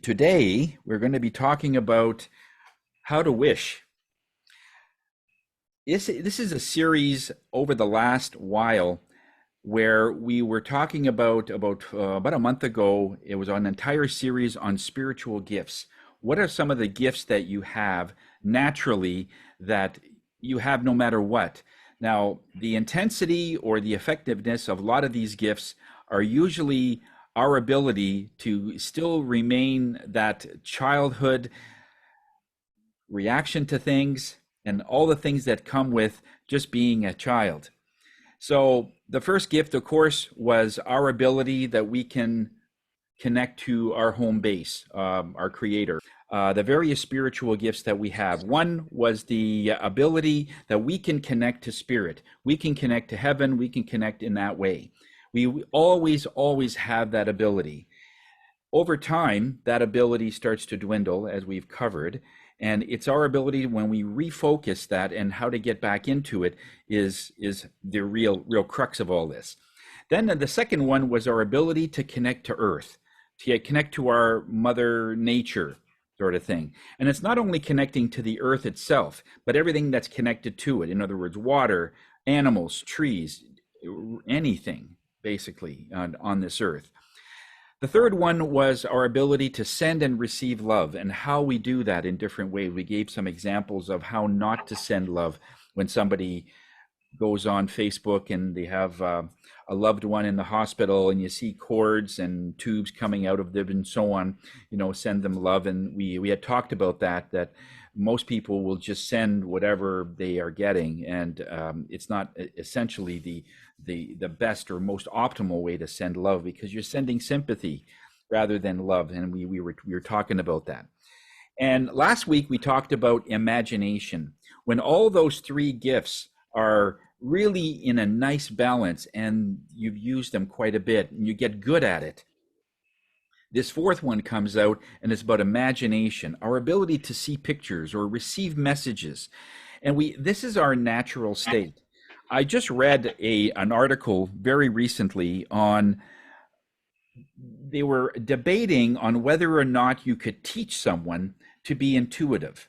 Today, we're going to be talking about how to wish. This is a series over the last while where we were talking about a month ago. It was an entire series on spiritual gifts. What are some of the gifts that you have naturally that you have no matter what? Now, the intensity or the effectiveness of a lot of these gifts are usually our ability to still remain that childhood reaction to things and all the things that come with just being a child. So, the first gift, of course, was our ability that we can connect to our home base, our creator. The various spiritual gifts that we have. One was the ability that we can connect to spirit. We can connect to heaven. We can connect in that way. We always have that ability. Over time, that ability starts to dwindle, as we've covered. And it's our ability when we refocus that and how to get back into it is the real crux of all this. Then the second one was our ability to connect to earth, to connect to our mother nature sort of thing. And it's not only connecting to the earth itself, but everything that's connected to it. In other words, water, animals, trees, anything basically on this earth. The third one was our ability to send and receive love and how we do that in different ways. We gave some examples of how not to send love when somebody goes on Facebook and they have a loved one in the hospital and you see cords and tubes coming out of them and so on, send them love. And we had talked about that most people will just send whatever they are getting. And it's not essentially the best or most optimal way to send love because you're sending sympathy rather than love. And we were talking about that. And last week we talked about imagination. When all those three gifts are really in a nice balance and you've used them quite a bit and you get good at it, this fourth one comes out and it's about imagination, our ability to see pictures or receive messages. And this is our natural state. I just read an article very recently on, they were debating on whether or not you could teach someone to be intuitive.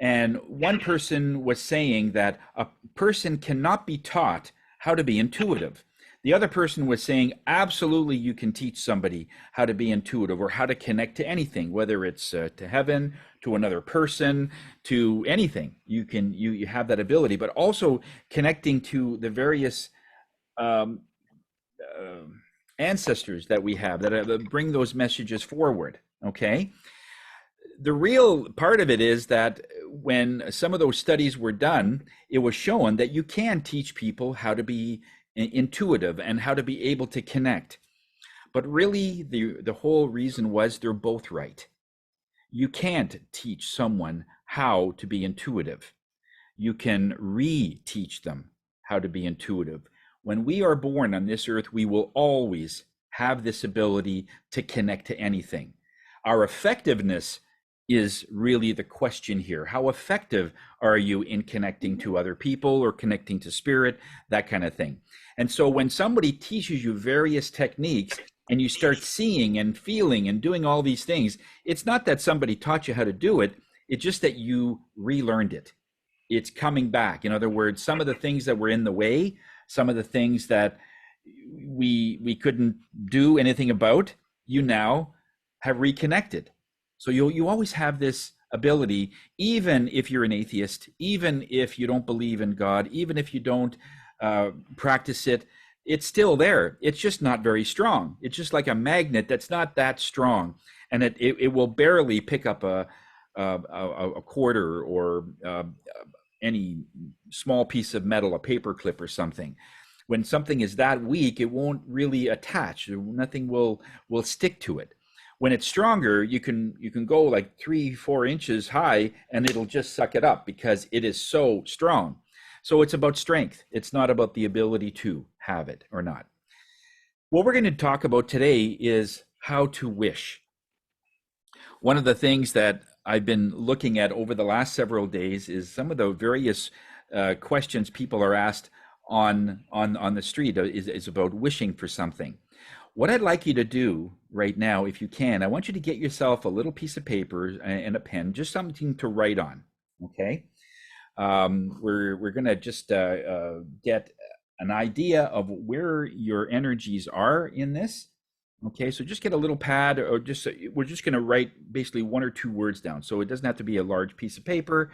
And one person was saying that a person cannot be taught how to be intuitive. The other person was saying, absolutely, you can teach somebody how to be intuitive or how to connect to anything, whether it's to heaven, to another person, to anything. You have that ability, but also connecting to the various um, ancestors that we have that bring those messages forward. Okay. The real part of it is that when some of those studies were done, it was shown that you can teach people how to be intuitive and how to be able to connect. But really, the whole reason was they're both right. You can't teach someone how to be intuitive. You can re-teach them how to be intuitive. When we are born on this earth, we will always have this ability to connect to anything. Our effectiveness is really the question here. How effective are you in connecting to other people or connecting to spirit, that kind of thing. And so when somebody teaches you various techniques and you start seeing and feeling and doing all these things, it's not that somebody taught you how to do it, it's just that you relearned it. It's coming back. In other words, some of the things that were in the way, some of the things that we couldn't do anything about, you now have reconnected. So you always have this ability, even if you're an atheist, even if you don't believe in God, even if you don't practice it, it's still there. It's just not very strong. It's just like a magnet that's not that strong, and it will barely pick up a quarter or any small piece of metal, a paper clip or something. When something is that weak, it won't really attach. Nothing will stick to it. When it's stronger, you can go like 3-4 inches high and it'll just suck it up because it is so strong. So it's about strength. It's not about the ability to have it or not. What we're going to talk about today is how to wish. One of the things that I've been looking at over the last several days is some of the various questions people are asked on the street is about wishing for something. What I'd like you to do right now, if you can, I want you to get yourself a little piece of paper and a pen, just something to write on. Okay. We're gonna just get an idea of where your energies are in this. Okay, so just get a little pad, or just we're just gonna write basically one or two words down. So it doesn't have to be a large piece of paper.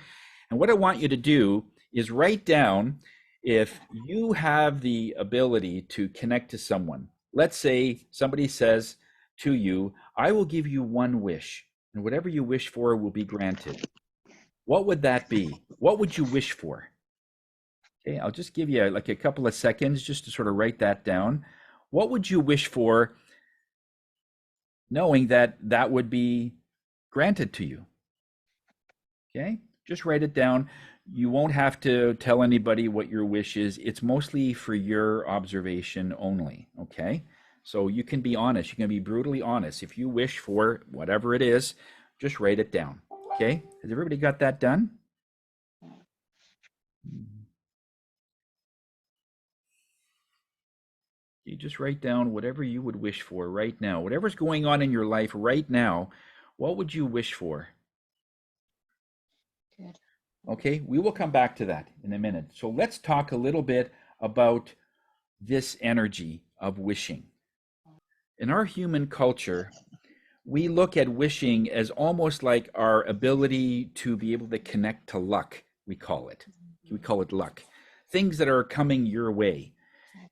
And what I want you to do is write down if you have the ability to connect to someone. Let's say somebody says to you, I will give you one wish, and whatever you wish for will be granted. What would that be? What would you wish for? Okay, I'll just give you like a couple of seconds just to sort of write that down. What would you wish for, knowing that that would be granted to you? Okay, just write it down. You won't have to tell anybody what your wish is. It's mostly for your observation only. Okay, so you can be honest. You can be brutally honest. If you wish for whatever it is, just write it down. Okay, has everybody got that done? You just write down whatever you would wish for right now. Whatever's going on in your life right now, what would you wish for? Good. Okay, we will come back to that in a minute. So let's talk a little bit about this energy of wishing. In our human culture, we look at wishing as almost like our ability to be able to connect to luck, we call it. We call it luck. Things that are coming your way.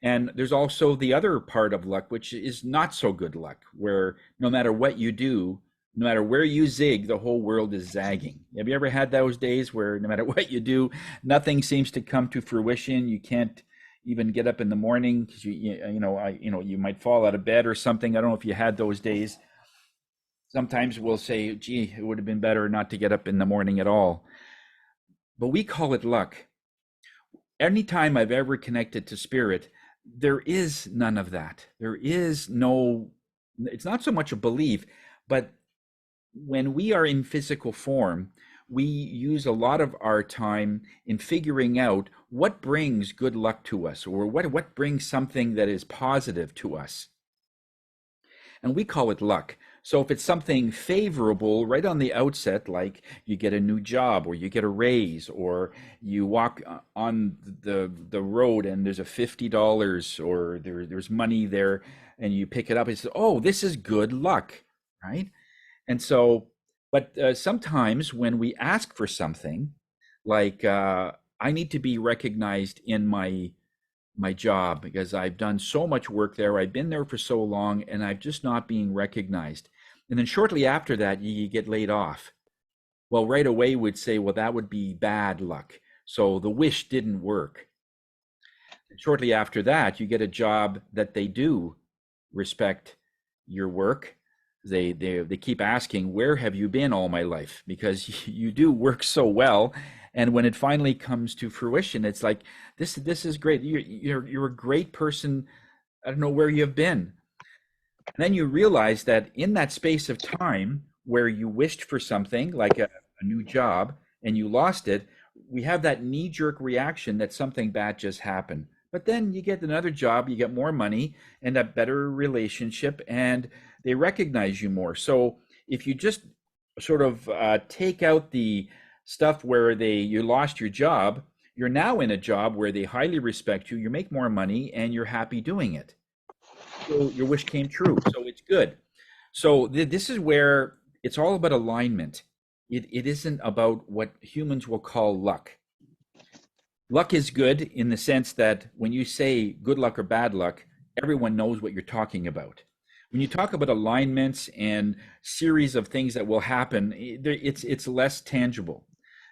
And there's also the other part of luck, which is not so good luck, where no matter what you do, no matter where you zig, the whole world is zagging. Have you ever had those days where no matter what you do, nothing seems to come to fruition? You can't even get up in the morning because you might fall out of bed or something. I don't know if you had those days. Sometimes we'll say, gee, it would have been better not to get up in the morning at all. But we call it luck. Anytime I've ever connected to spirit, there is none of that. There is no, it's not so much a belief, but when we are in physical form, we use a lot of our time in figuring out what brings good luck to us, or what brings something that is positive to us. And we call it luck. So if it's something favorable right on the outset, like you get a new job, or you get a raise, or you walk on the road and there's a $50, or there's money there, and you pick it up and say, oh, this is good luck, right? And so, but sometimes when we ask for something, like I need to be recognized in my job because I've done so much work there, I've been there for so long, and I'm just not being recognized. And then shortly after that, you get laid off. Well, right away we'd say, well, that would be bad luck. So the wish didn't work. And shortly after that, you get a job that they do respect your work. They keep asking, where have you been all my life? Because you do work so well. And when it finally comes to fruition, it's like, this is great. You're a great person. I don't know where you've been. And then you realize that in that space of time where you wished for something like a new job and you lost it, we have that knee-jerk reaction that something bad just happened. But then you get another job, you get more money and a better relationship, and they recognize you more. So if you just sort of take out the stuff where you lost your job, you're now in a job where they highly respect you, you make more money, and you're happy doing it. So your wish came true. So it's good. So this is where it's all about alignment. It isn't about what humans will call luck. Luck is good in the sense that when you say good luck or bad luck, everyone knows what you're talking about. When you talk about alignments and series of things that will happen, it's less tangible.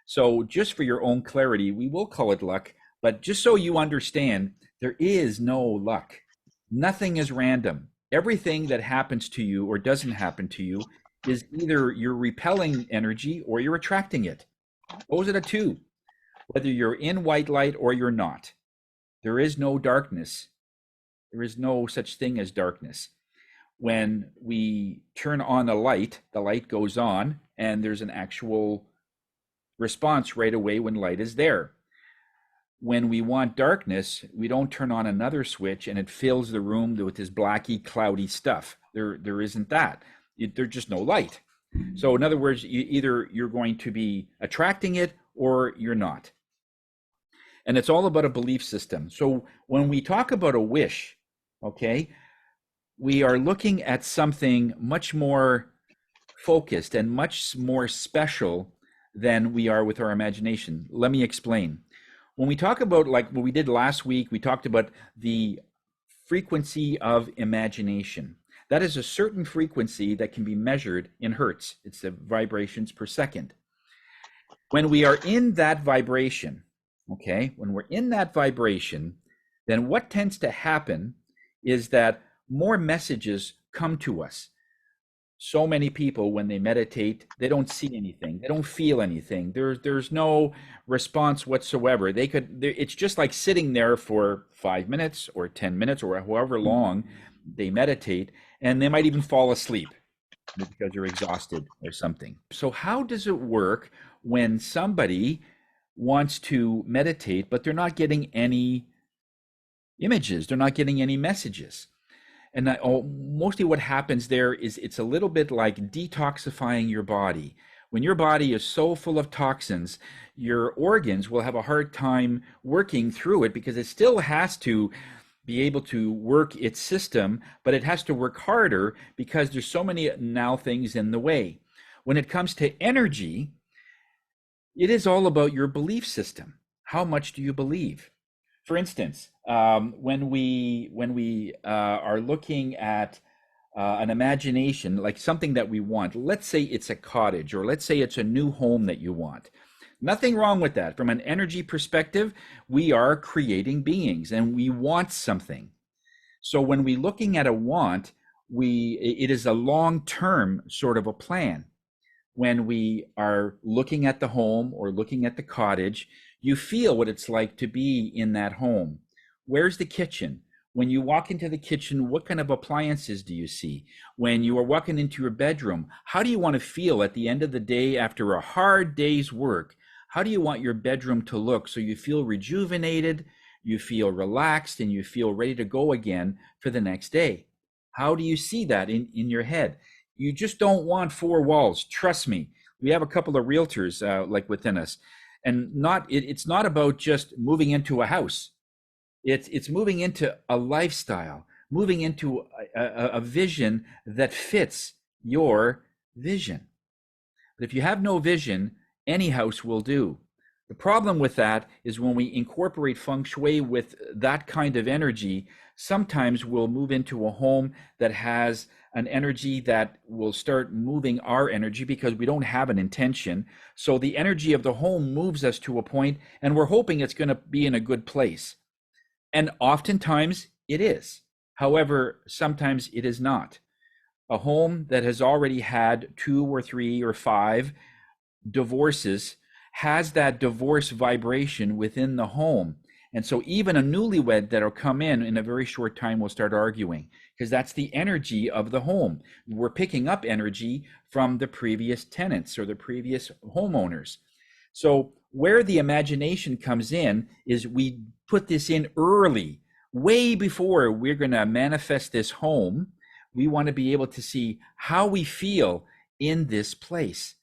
So just for your own clarity, we will call it luck, but just so you understand, there is no luck. Nothing is random. Everything that happens to you or doesn't happen to you is either you're repelling energy or you're attracting it. Those are the two. Whether you're in white light or you're not, there is no darkness. There is no such thing as darkness. When we turn on the light goes on, and there's an actual response right away when light is there. when we want darkness, we don't turn on another switch and it fills the room with this blacky, cloudy stuff. There isn't that. There's just no light. So in other words, either you're going to be attracting it or you're not. And it's all about a belief system. So when we talk about a wish, okay, we are looking at something much more focused and much more special than we are with our imagination. Let me explain. When we talk about, like what we did last week, we talked about the frequency of imagination. That is a certain frequency that can be measured in hertz. It's the vibrations per second. When we are in that vibration, okay, when we're in that vibration, then what tends to happen is that more messages come to us. So many people, when they meditate, they don't see anything, they don't feel anything. There's no response whatsoever. It's just like sitting there for 5 minutes or 10 minutes or however long they meditate, and they might even fall asleep because they're exhausted or something. So how does it work when somebody wants to meditate, but they're not getting any images, they're not getting any messages? And mostly what happens there is it's a little bit like detoxifying your body. When your body is so full of toxins, your organs will have a hard time working through it because it still has to be able to work its system, but it has to work harder because there's so many now things in the way. When it comes to energy, it is all about your belief system. How much do you believe? For instance, when we are looking at an imagination, like something that we want, let's say it's a cottage, or let's say it's a new home that you want. Nothing wrong with that. From an energy perspective, we are creating beings and we want something. So when we're looking at a want, it is a long-term sort of a plan. When we are looking at the home or looking at the cottage, you feel what it's like to be in that home. Where's the kitchen? When you walk into the kitchen, what kind of appliances do you see? When you are walking into your bedroom, how do you want to feel at the end of the day after a hard day's work? How do you want your bedroom to look so you feel rejuvenated, you feel relaxed, and you feel ready to go again for the next day? How do you see that in your head? You just don't want four walls. Trust me. We have a couple of realtors like within us. And it's not about just moving into a house. It's moving into a lifestyle, moving into a vision that fits your vision. But if you have no vision, any house will do. The problem with that is when we incorporate feng shui with that kind of energy, sometimes we'll move into a home that has an energy that will start moving our energy because we don't have an intention. So the energy of the home moves us to a point and we're hoping it's going to be in a good place. And oftentimes it is. However, sometimes it is not. A home that has already had 2 or 3 or 5 divorces has that divorce vibration within the home. And so even a newlywed that'll come in a very short time will start arguing because that's the energy of the home. We're picking up energy from the previous tenants or the previous homeowners. So where the imagination comes in is we put this in early, way before we're going to manifest this home. We want to be able to see how we feel in this place.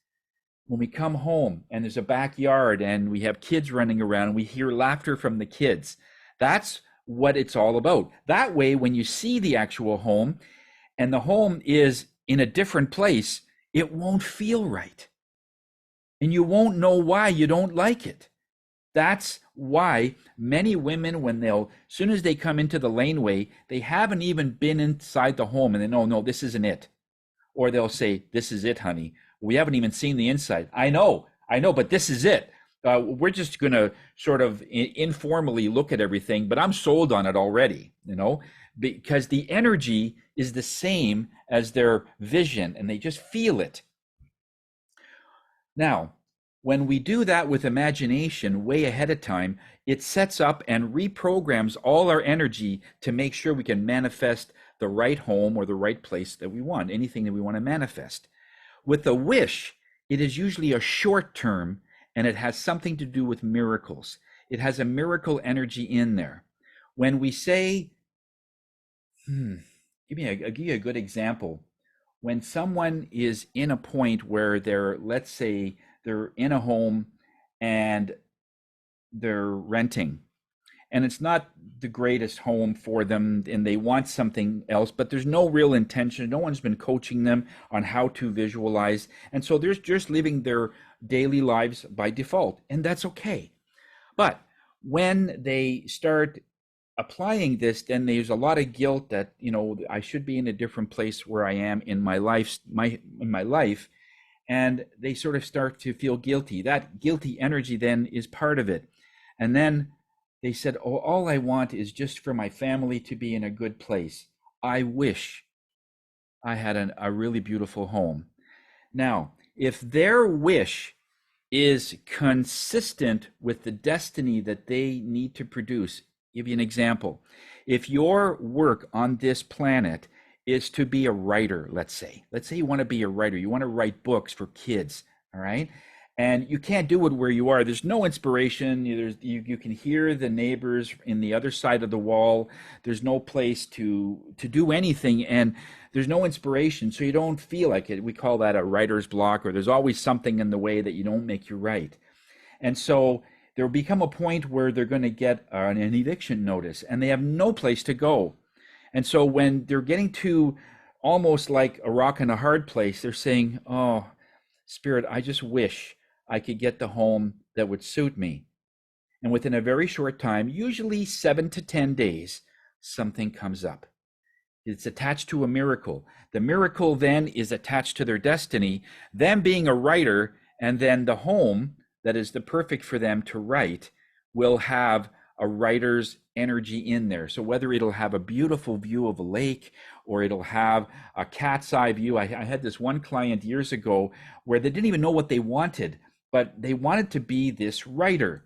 When we come home and there's a backyard and we have kids running around and we hear laughter from the kids, that's what it's all about. That way, when you see the actual home and the home is in a different place, it won't feel right. And you won't know why you don't like it. That's why many women, as soon as they come into the laneway, they haven't even been inside the home and they know, no, this isn't it. Or they'll say, this is it, honey. We haven't even seen the inside. I know, but this is it. We're just going to sort of informally look at everything, but I'm sold on it already, because the energy is the same as their vision and they just feel it. Now, when we do that with imagination way ahead of time, it sets up and reprograms all our energy to make sure we can manifest the right home or the right place that we want, anything that we want to manifest. With a wish, it is usually a short term and it has something to do with miracles. It has a miracle energy in there. When we say, I'll give you a good example. When someone is in a point where let's say they're in a home and they're renting, and it's not the greatest home for them, and they want something else, but there's no real intention. No one's been coaching them on how to visualize. And so they're just living their daily lives by default, and that's okay. But when they start applying this, then there's a lot of guilt that, I should be in a different place where I am in my life, and they sort of start to feel guilty. That guilty energy then is part of it. And then they said, oh, all I want is just for my family to be in a good place. I wish I had a really beautiful home. Now, if their wish is consistent with the destiny that they need to produce, give you an example. If your work on this planet is to be a writer, let's say you want to be a writer, you want to write books for kids, all right? And you can't do it where you are. There's no inspiration. You can hear the neighbors in the other side of the wall. There's no place to do anything, and there's no inspiration, so you don't feel like it. We call that a writer's block, or there's always something in the way that you don't make you write. And so there will become a point where they're going to get an eviction notice, and they have no place to go. And so when they're getting to almost like a rock and a hard place, they're saying, oh, Spirit, I just wish I could get the home that would suit me. And within a very short time, usually 7 to 10 days, something comes up. It's attached to a miracle. The miracle then is attached to their destiny, them being a writer, and then the home that is the perfect for them to write will have a writer's energy in there. So whether it'll have a beautiful view of a lake, or it'll have a cat's eye view. I had this one client years ago where they didn't even know what they wanted, but they wanted to be this writer.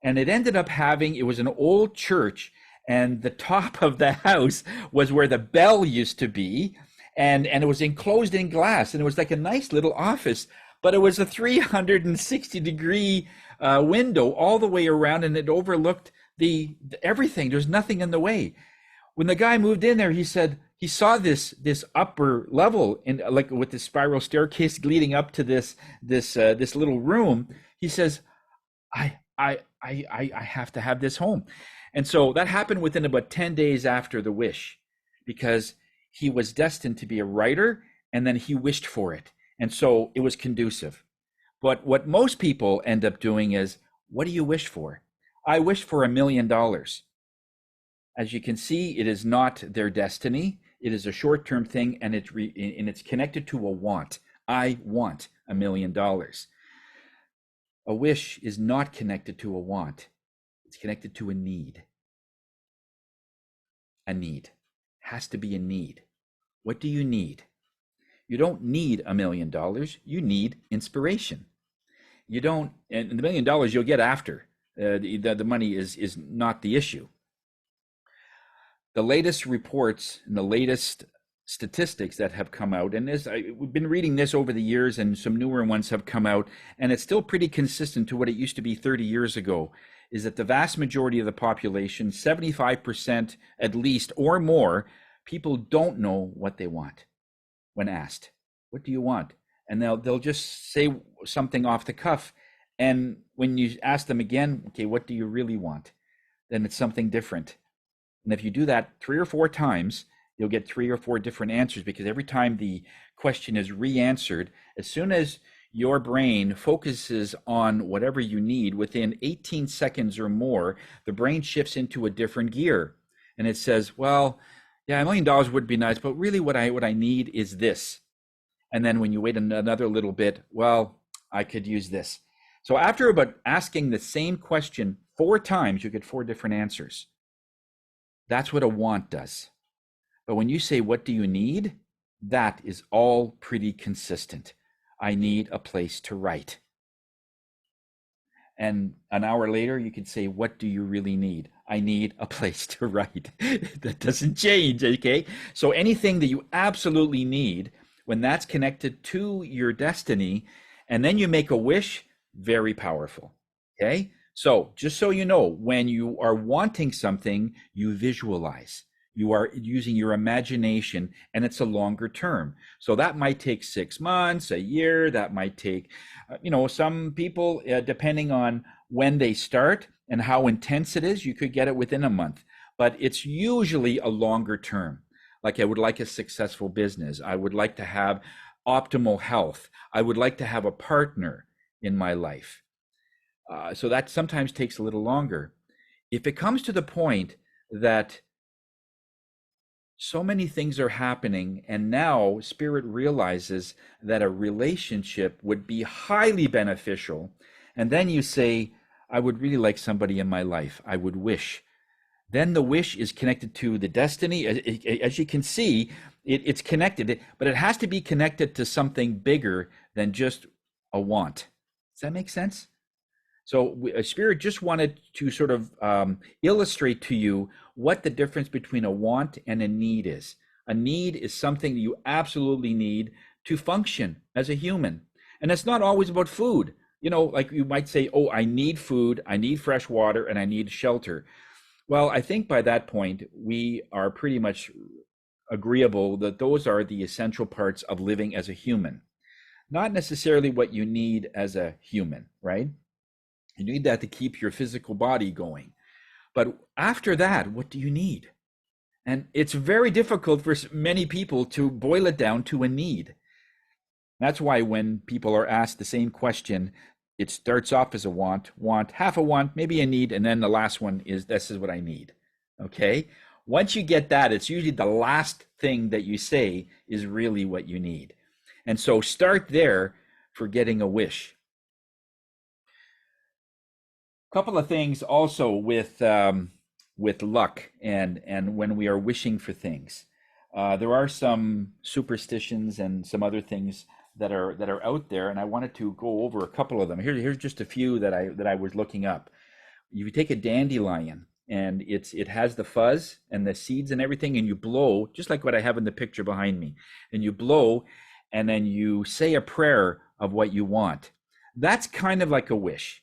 And it ended up it was an old church, and the top of the house was where the bell used to be, and it was enclosed in glass, and it was like a nice little office, but it was a 360-degree window all the way around, and it overlooked the everything. There's nothing in the way. When the guy moved in there, he said he saw this upper level, in like with the spiral staircase leading up to this little room. He says, I have to have this home. And so that happened within about 10 days after the wish, because he was destined to be a writer, and then he wished for it. And so it was conducive. But what most people end up doing is, what do you wish for? I wish for $1 million. As you can see, it is not their destiny. It is a short-term thing, and it's connected to a want. I want $1 million. A wish is not connected to a want. It's connected to a need. A need. Has to be a need. What do you need? You don't need $1 million. You need inspiration. You don't, and the $1 million you'll get after. The money is not the issue. The latest reports and the latest statistics that have come out, and we've been reading this over the years, and some newer ones have come out, and it's still pretty consistent to what it used to be 30 years ago, is that the vast majority of the population, 75% at least or more, people don't know what they want when asked. What do you want? And they'll just say something off the cuff. And when you ask them again, okay, what do you really want? Then it's something different. And if you do that 3 or 4 times, you'll get 3 or 4 different answers, because every time the question is re-answered, as soon as your brain focuses on whatever you need, within 18 seconds or more, the brain shifts into a different gear. And it says, well, yeah, $1 million would be nice, but really what I need is this. And then when you wait another little bit, well, I could use this. So after about asking the same question 4 times, you get 4 different answers. That's what a want does. But when you say, what do you need? That is all pretty consistent. I need a place to write. And an hour later, you could say, what do you really need? I need a place to write. That doesn't change, okay? So anything that you absolutely need, when that's connected to your destiny, and then you make a wish, very powerful, okay? So just so you know, when you are wanting something, you visualize. You are using your imagination, and it's a longer term. So that might take 6 months, a year. That might take, some people, depending on when they start and how intense it is, you could get it within a month. But it's usually a longer term. Like, I would like a successful business. I would like to have optimal health. I would like to have a partner in my life. So that sometimes takes a little longer. If it comes to the point that so many things are happening, and now Spirit realizes that a relationship would be highly beneficial, and then you say, I would really like somebody in my life. I would wish. Then the wish is connected to the destiny. As you can see, it's connected, but it has to be connected to something bigger than just a want. Does that make sense? So Spirit just wanted to sort of illustrate to you what the difference between a want and a need is. A need is something that you absolutely need to function as a human. And it's not always about food. Like you might say, oh, I need food, I need fresh water, and I need shelter. Well, I think by that point, we are pretty much agreeable that those are the essential parts of living as a human. Not necessarily what you need as a human, right? You need that to keep your physical body going. But after that, what do you need? And it's very difficult for many people to boil it down to a need. That's why when people are asked the same question, it starts off as a want, half a want, maybe a need, and then the last one is, this is what I need. Okay? Once you get that, it's usually the last thing that you say is really what you need. And so start there for getting a wish. Couple of things also with luck and when we are wishing for things. There are some superstitions and some other things that are out there, and I wanted to go over a couple of them. Here's just a few that I was looking up. You take a dandelion, and it has the fuzz and the seeds and everything, and you blow, just like what I have in the picture behind me, and you blow, and then you say a prayer of what you want. That's kind of like a wish,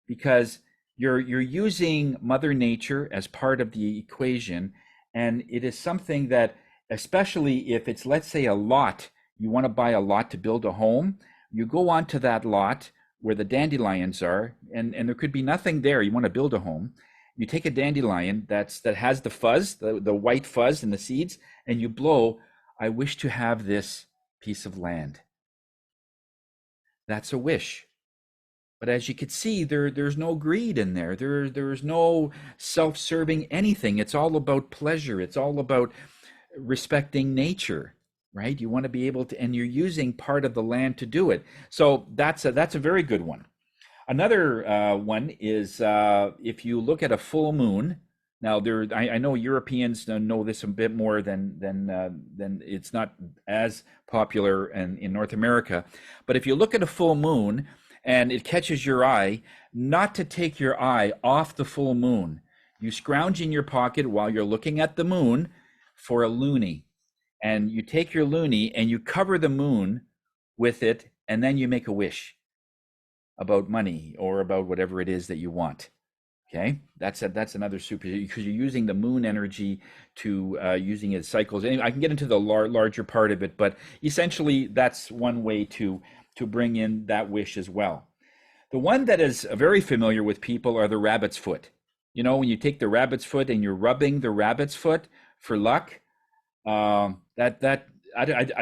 because you're using Mother Nature as part of the equation, and it is something that, especially if it's, let's say, a lot, you want to buy a lot to build a home, you go onto that lot where the dandelions are, and there could be nothing there. You want to build a home. You take a dandelion that has the fuzz, the white fuzz and the seeds, and you blow, I wish to have this piece of land. That's a wish. But as you can see, there's no greed in there. There's no self-serving anything. It's all about pleasure. It's all about respecting nature, right? You want to be able to, and you're using part of the land to do it. So that's a very good one. Another one is if you look at a full moon. Now, I know Europeans know this a bit more than it's not as popular in North America. But if you look at a full moon and it catches your eye, not to take your eye off the full moon. You scrounge in your pocket while you're looking at the moon for a loonie. And you take your loonie and you cover the moon with it, and then you make a wish about money or about whatever it is that you want. Okay, that's another super, because you're using the moon energy to using its cycles. Anyway, I can get into the larger part of it, but essentially that's one way to bring in that wish as well. The one that is very familiar with people are the rabbit's foot. When you take the rabbit's foot and you're rubbing the rabbit's foot for luck, I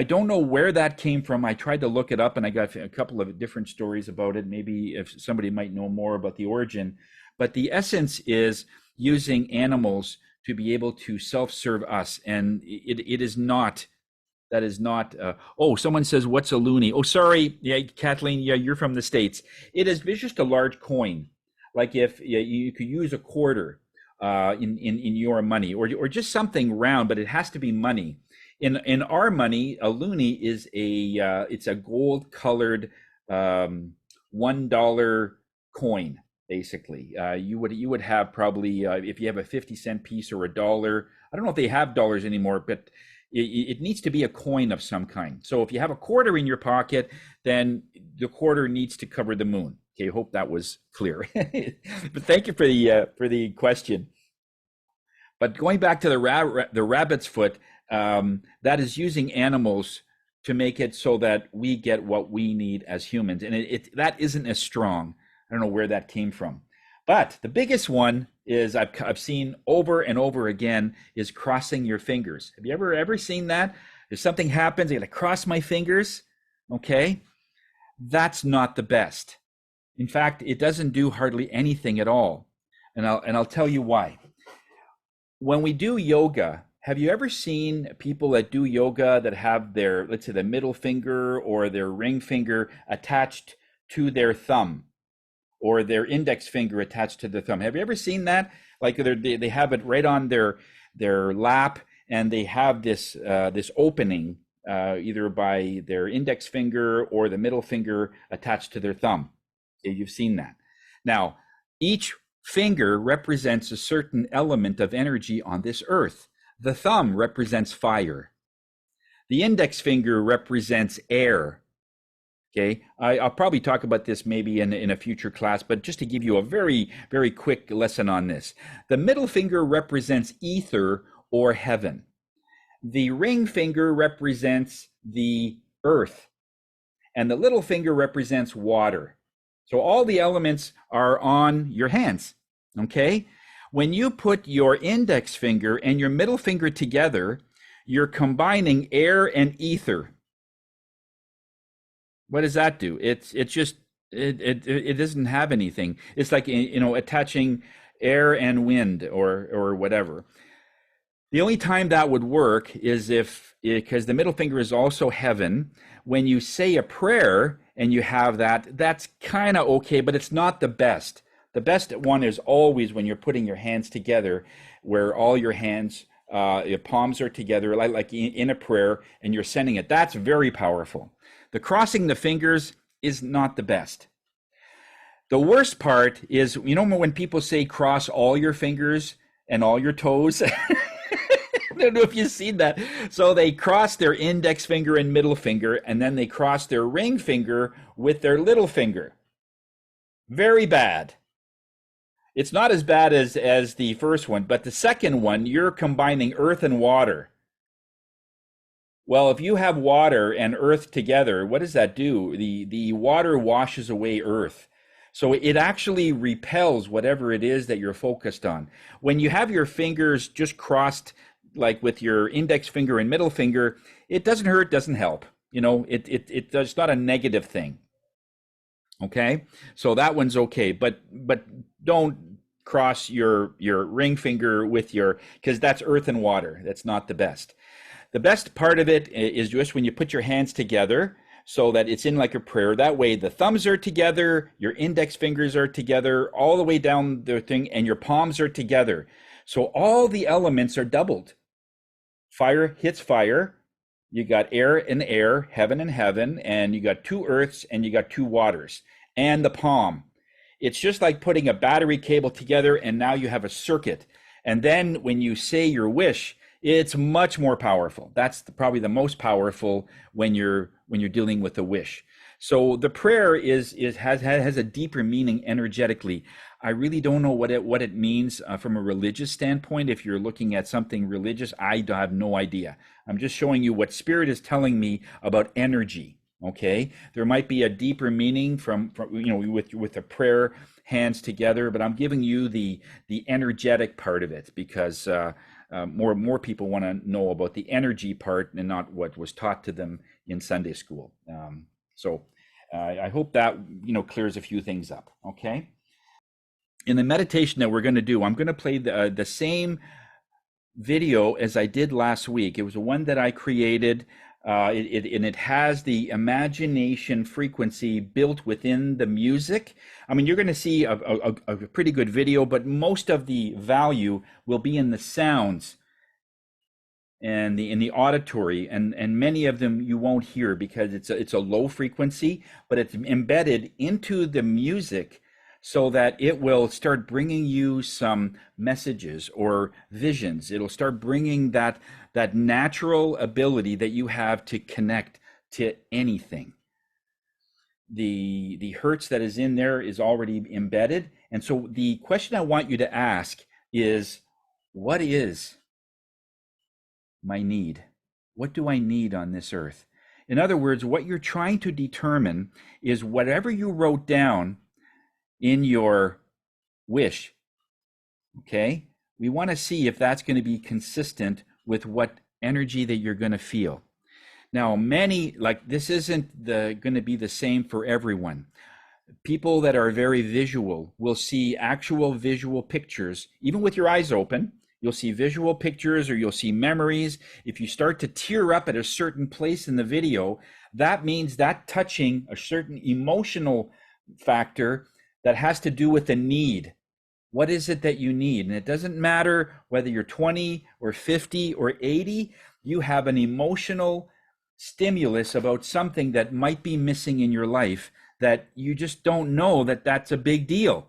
don't know where that came from. I tried to look it up and I got a couple of different stories about it. Maybe if somebody might know more about the origin, but the essence is using animals to be able to self-serve us. And it is not, that is not, someone says, what's a loonie? Oh, sorry. Yeah, Kathleen, yeah, you're from the States. It's just a large coin. Like if you could use a quarter in your money, or just something round, but it has to be money. In our money, a loonie is it's a gold colored $1 coin. Basically, you would have probably if you have a 50-cent piece or a dollar. I don't know if they have dollars anymore, but it needs to be a coin of some kind. So if you have a quarter in your pocket, then the quarter needs to cover the moon. Okay, hope that was clear. But thank you for the question. But going back to the rabbit's foot, that is using animals to make it so that we get what we need as humans, and that isn't as strong. I don't know where that came from, but the biggest one is I've seen over and over again is crossing your fingers. Have you ever seen that? If something happens, I got to cross my fingers. Okay, that's not the best. In fact, it doesn't do hardly anything at all, and I'll tell you why. When we do yoga, have you ever seen people that do yoga that have their, let's say, the middle finger or their ring finger attached to their thumb, or their index finger attached to the thumb? Have you ever seen that? Like they have it right on their lap, and they have this opening either by their index finger or the middle finger attached to their thumb. Okay, you've seen that. Now, each finger represents a certain element of energy on this earth. The thumb represents fire. The index finger represents air. Okay, I'll probably talk about this maybe in a future class, but just to give you a very, very quick lesson on this. The middle finger represents ether or heaven. The ring finger represents the earth, and the little finger represents water. So all the elements are on your hands, okay? When you put your index finger and your middle finger together, you're combining air and ether. What does that do? It doesn't have anything. It's like, attaching air and wind or whatever. The only time that would work is because the middle finger is also heaven. When you say a prayer and you have that, that's kind of okay, but it's not the best. The best one is always when you're putting your hands together, where all your hands, your palms are together, like in a prayer, and you're sending it. That's very powerful. The crossing the fingers is not the best. The worst part is, when people say cross all your fingers and all your toes. I don't know if you've seen that. So they cross their index finger and middle finger, and then they cross their ring finger with their little finger. Very bad. It's not as bad as the first one, but the second one, you're combining earth and water. Well, if you have water and earth together, what does that do? The water washes away earth. So it actually repels whatever it is that you're focused on. When you have your fingers just crossed, like with your index finger and middle finger, it doesn't hurt, doesn't help. It's not a negative thing. Okay, so that one's okay, but don't cross your ring finger with because that's earth and water. That's not the best. The best part of it is just when you put your hands together so that it's in like a prayer. That way the thumbs are together, your index fingers are together, all the way down the thing, and your palms are together. So all the elements are doubled. Fire hits fire. You got air and air, heaven and heaven, and you got two earths and you got two waters, and the palm. It's just like putting a battery cable together, and now you have a circuit. And then when you say your wish, it's much more powerful. That's probably the most powerful when you're dealing with a wish. So the prayer has a deeper meaning energetically. I really don't know what it means from a religious standpoint. If you're looking at something religious, I have no idea. I'm just showing you what Spirit is telling me about energy. Okay, there might be a deeper meaning from with the prayer hands together, but I'm giving you the energetic part of it because more people want to know about the energy part and not what was taught to them in Sunday school. So I hope that clears a few things up. Okay. In the meditation that we're going to do, I'm going to play the same video as I did last week. It was one that I created. And it has the imagination frequency built within the music. I mean, you're going to see a pretty good video, but most of the value will be in the sounds and in the auditory, and many of them you won't hear because it's a low frequency, but it's embedded into the music so that it will start bringing you some messages or visions. It'll start bringing that natural ability that you have to connect to anything. the hertz that is in there is already embedded. And so the question I want you to ask is, what is my need? What do I need on this earth? In other words, what you're trying to determine is whatever you wrote down in your wish, okay? We want to see if that's going to be consistent with what energy that you're going to feel. Now, this isn't going to be the same for everyone. People that are very visual will see actual visual pictures, even with your eyes open. You'll see visual pictures or you'll see memories. If you start to tear up at a certain place in the video, that means that touching a certain emotional factor that has to do with the need. What is it that you need? And it doesn't matter whether you're 20 or 50 or 80, you have an emotional stimulus about something that might be missing in your life that you just don't know that that's a big deal.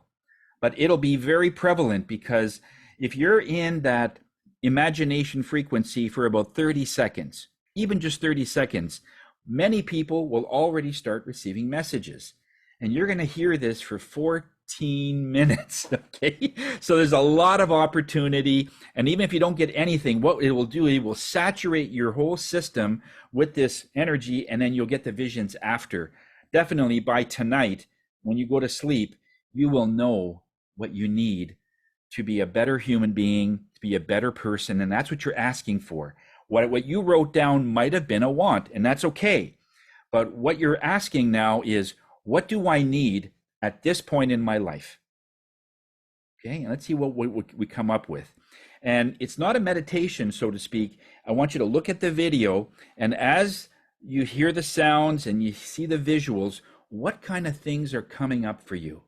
But it'll be very prevalent, because if you're in that imagination frequency for about 30 seconds, even just 30 seconds, many people will already start receiving messages. And you're going to hear this for 14 minutes, okay? So there's a lot of opportunity. And even if you don't get anything, what it will do, it will saturate your whole system with this energy, and then you'll get the visions after. Definitely by tonight, when you go to sleep, you will know what you need to be a better human being, to be a better person. And that's what you're asking for. What you wrote down might have been a want, and that's okay. But what you're asking now is, what do I need at this point in my life? Okay, and let's see what we come up with. And it's not a meditation, so to speak. I want you to look at the video, and as you hear the sounds and you see the visuals, what kind of things are coming up for you?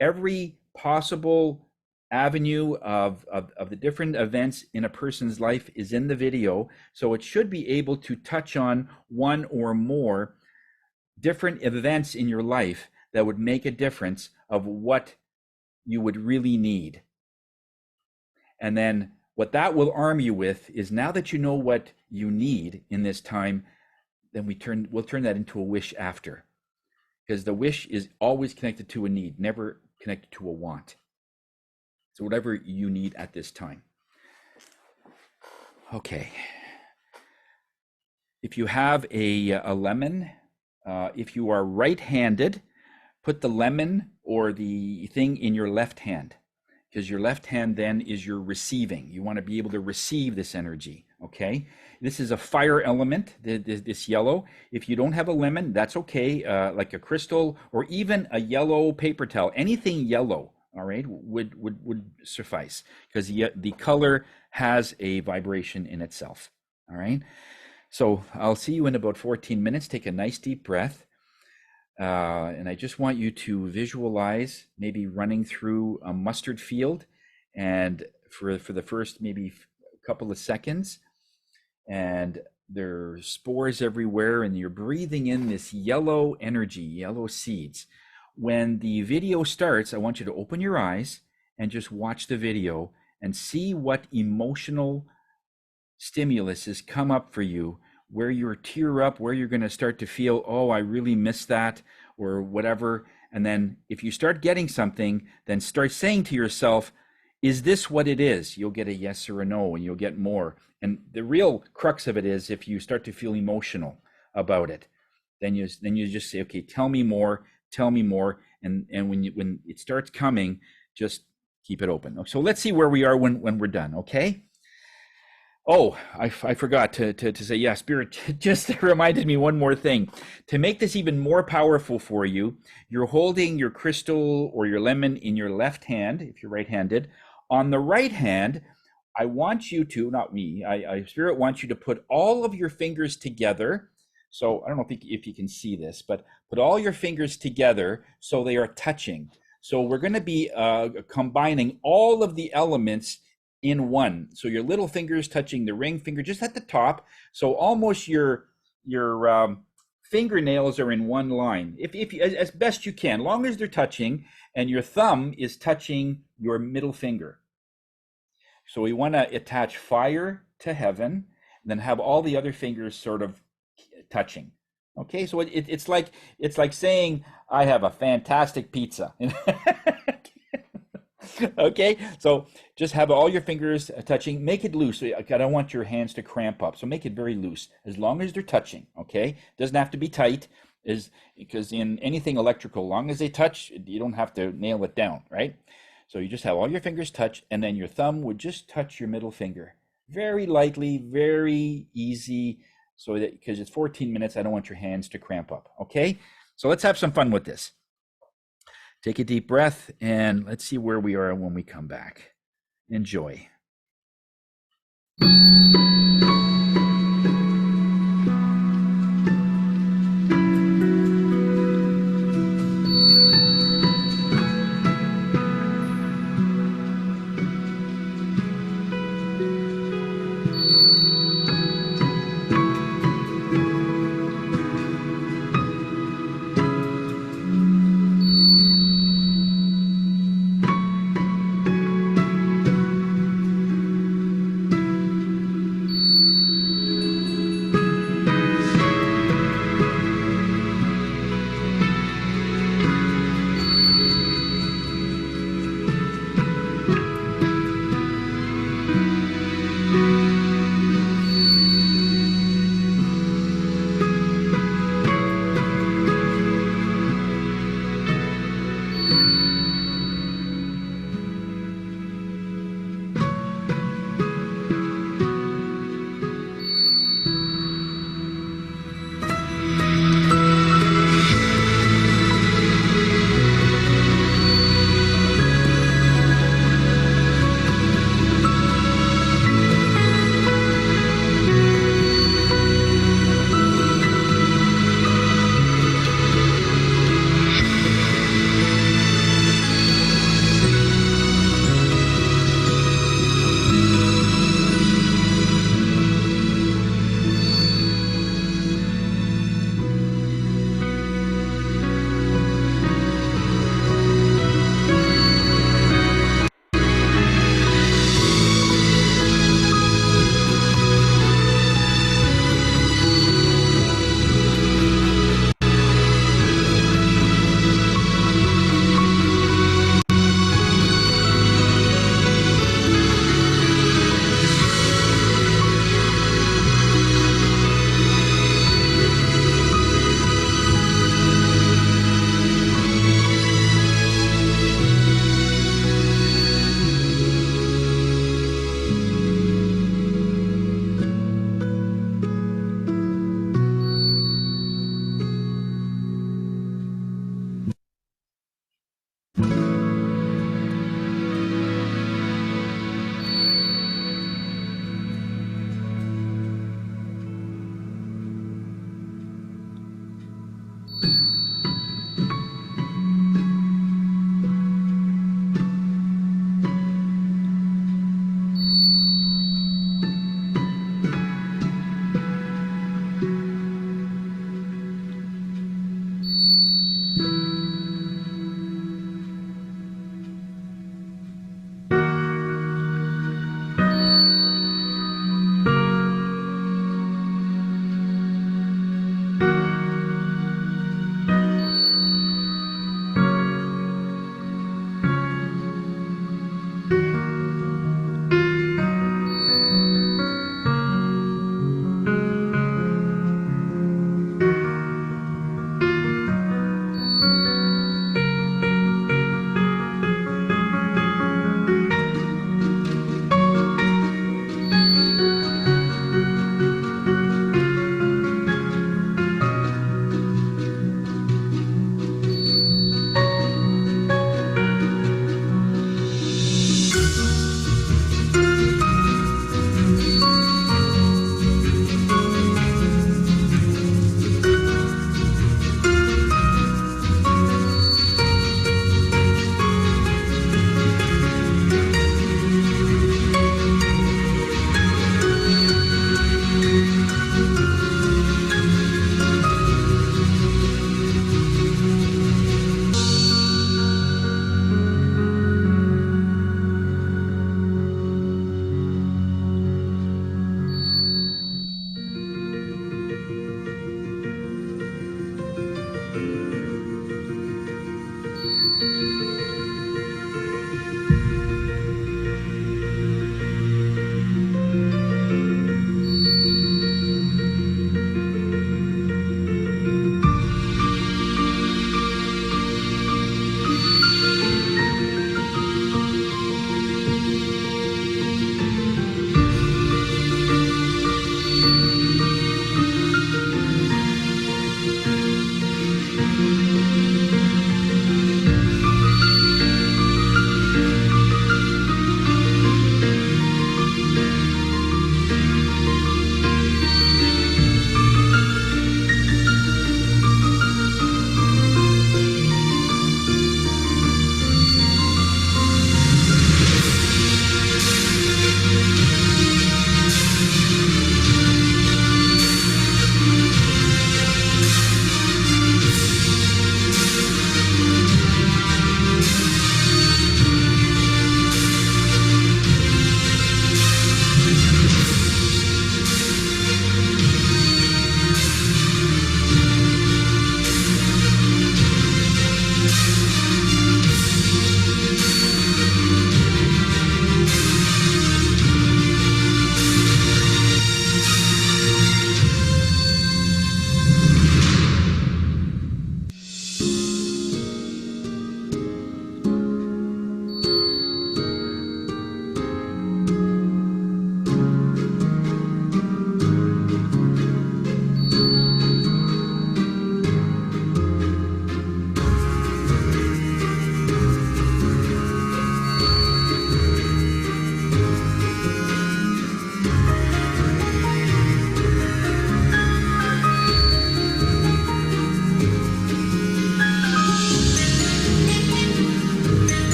Every possible avenue of the different events in a person's life is in the video, so it should be able to touch on one or more different events in your life that would make a difference of what you would really need. And then what that will arm you with is, now that you know what you need in this time, then we'll turn that into a wish after, because the wish is always connected to a need, never connected to a want. So whatever you need at this time. Okay. If you have a lemon, if you are right-handed, put the lemon or the thing in your left hand, because your left hand then is your receiving. You want to be able to receive this energy, okay? This is a fire element, this yellow. If you don't have a lemon, that's okay, like a crystal or even a yellow paper towel. Anything yellow, all right, would suffice, because the color has a vibration in itself, all right? So I'll see you in about 14 minutes. Take a nice deep breath. And I just want you to visualize maybe running through a mustard field, and for the first maybe couple of seconds, and there's spores everywhere, and you're breathing in this yellow energy, yellow seeds. When the video starts, I want you to open your eyes and just watch the video and see what emotional stimulus has come up for you, where you're tear up, where you're going to start to feel, oh, I really miss that, or whatever. And then if you start getting something, then start saying to yourself, is this what it is? You'll get a yes or a no, and you'll get more. And the real crux of it is, if you start to feel emotional about it, then you just say, okay, tell me more. And when it starts coming, just keep it open. So let's see where we are when we're done, okay? Oh, I forgot to say, yeah, Spirit just reminded me one more thing. To make this even more powerful for you, you're holding your crystal or your lemon in your left hand, if you're right-handed. On the right hand, I want you to, not me, Spirit wants you to put all of your fingers together. So I don't know if you can see this, but put all your fingers together so they are touching. So we're going to be combining all of the elements in one. So your little finger is touching the ring finger just at the top. So almost your fingernails are in one line, if you, as best you can, long as they're touching, and your thumb is touching your middle finger. So we want to attach fire to heaven, and then have all the other fingers sort of touching. Okay, so it's like saying I have a fantastic pizza. Okay, so just have all your fingers touching. Make it loose. I don't want your hands to cramp up. So make it very loose as long as they're touching. Okay, doesn't have to be tight. Is because in anything electrical, long as they touch, you don't have to nail it down, right? So you just have all your fingers touch, and then your thumb would just touch your middle finger very lightly, very easy. So that because it's 14 minutes, I don't want your hands to cramp up. Okay, so let's have some fun with this. Take a deep breath and let's see where we are when we come back. Enjoy.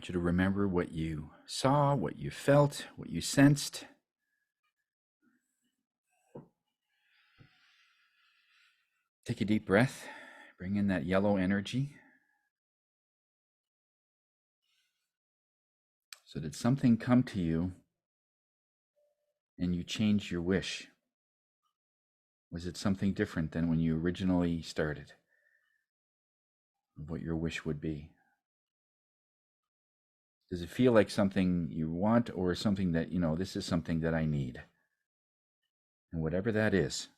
want you to remember what you saw, what you felt, what you sensed. Take a deep breath. Bring in that yellow energy. So did something come to you and you changed your wish? Was it something different than when you originally started? Of what your wish would be? Does it feel like something you want or something that, this is something that I need? And whatever that is,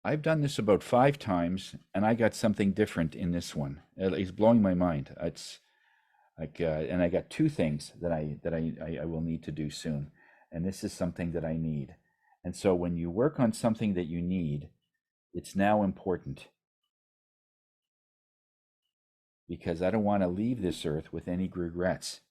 I've done this about 5 times and I got something different in this one. It's blowing my mind. It's like, and I got 2 things that I will need to do soon. And this is something that I need. And so when you work on something that you need, it's now important, because I don't want to leave this earth with any regrets.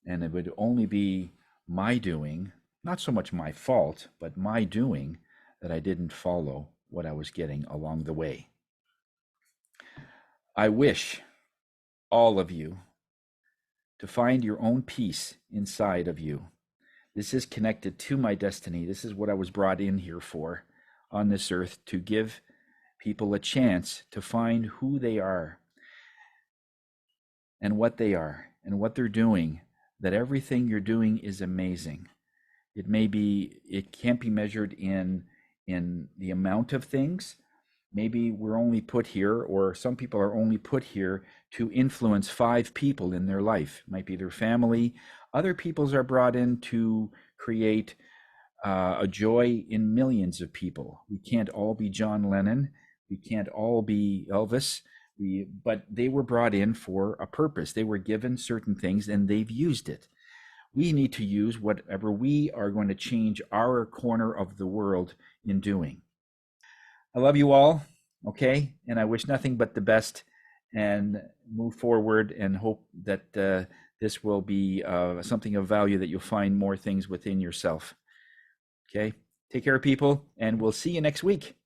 And it would only be my doing, not so much my fault, but my doing, that I didn't follow what I was getting along the way. I wish all of you to find your own peace inside of you. This is connected to my destiny. This is what I was brought in here for on this earth, to give people a chance to find who they are and what they are and what they're doing, that everything you're doing is amazing. It can't be measured in the amount of things. Maybe we're only put here, or some people are only put here to influence 5 people in their life. It might be their family. Other peoples are brought in to create a joy in millions of people. We can't all be John Lennon. We can't all be Elvis. But they were brought in for a purpose. They were given certain things and they've used it. We need to use whatever we are going to change our corner of the world in doing. I love you all, okay? And I wish nothing but the best, and move forward, and hope that this will be something of value, that you'll find more things within yourself. Okay? Take care, people, and we'll see you next week.